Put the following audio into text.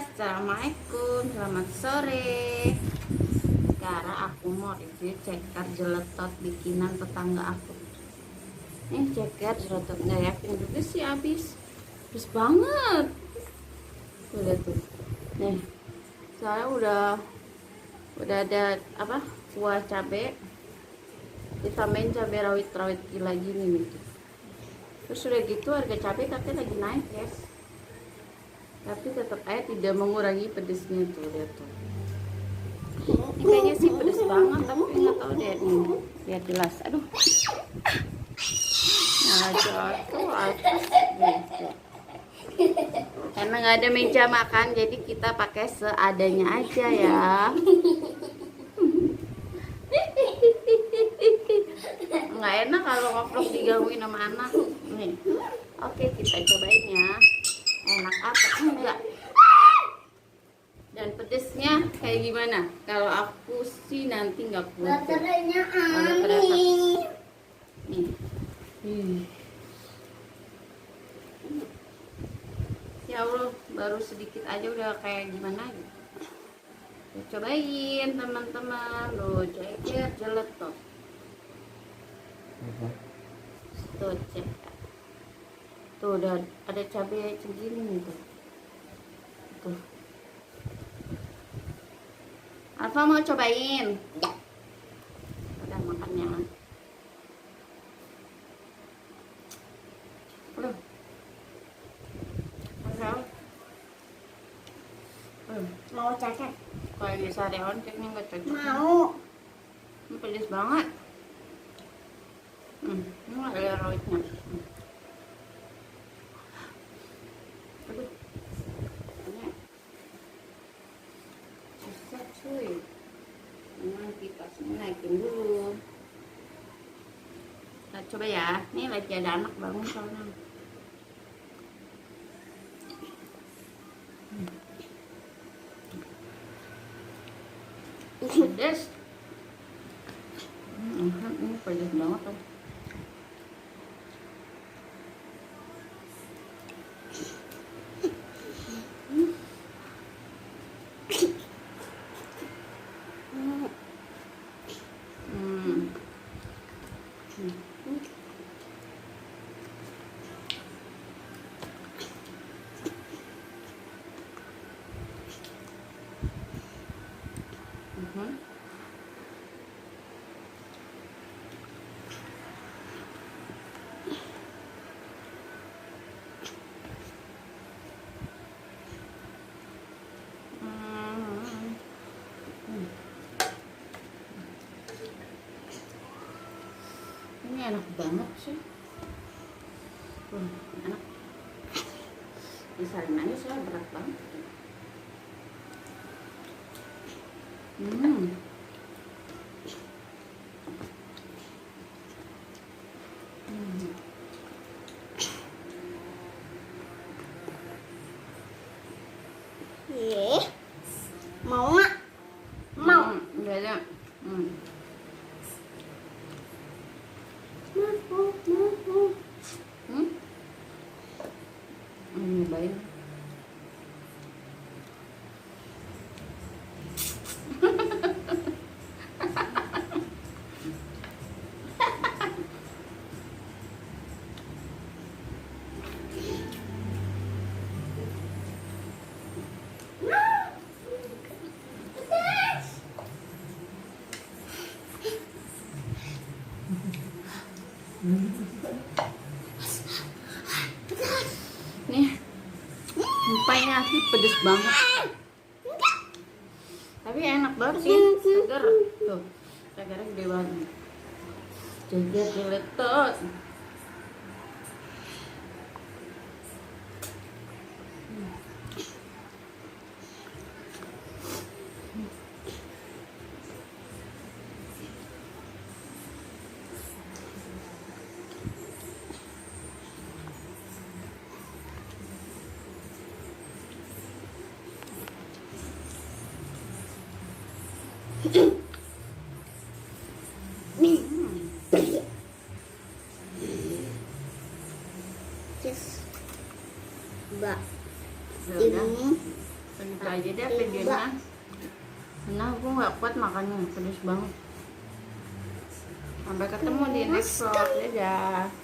Assalamualaikum, selamat sore. Sekarang aku mau review ceker jeletot bikinan tetangga aku. Ini ceker jeletot nggak yakin juga sih habis. Terus banget. Tuh lihat tuh. Nih, soalnya udah ada apa? Kuah cabe. Ditambahin cabe rawit-rawit gila gini nih. Terus udah gitu harga cabe katanya lagi naik, guys. Tapi tetap aja tidak mengurangi pedesnya tuh, lihat tuh. Ini kayaknya sih pedes banget, tapi nggak tahu deh nih. Lihat jelas, aduh. Nah, jatuh atas gitu. Karena nggak ada meja makan, jadi kita pakai seadanya aja ya. Nggak enak kalau ngevlog digangguin sama anak. Nih, oke kita cobain ya. Enak apa enggak? Dan pedesnya kayak gimana? Kalau aku sih nanti nggak kuat. Baterainya Nih. Ya Allah, baru sedikit aja udah kayak gimana gitu. Cobain teman-teman, lo ceker jeletot. Tuh cek. Tuh udah ada cabai segini nih tuh. Tuh. Alfa mau cobain? Ya. Udah makannya. Udah. mau cacat. Kalau di sariawan kayaknya nggak cocok. Mau. Ini pedes banget. Ini ada rawitnya. Aduh. Ini susah cuy. Memang kipasnya naikin dulu. Kita coba ya. Ini lagi ada anak bangun soalnya. Pedes. Ini pedes banget tuh. Ini enak banget sih. Enak. Disalin aja soalnya berat banget. Mau nggak? Mau. Udah ada. Nyobain. Nih, empaynya asli pedes banget. Tapi enak banget sih, seger. Tuh, segernya gede banget. Ceker jeletot. Mbak, Udah. ini Segitu aja deh videonya. Nah, aku nggak kuat makannya, pedes banget. Sampai ketemu di next vlog. Dadah.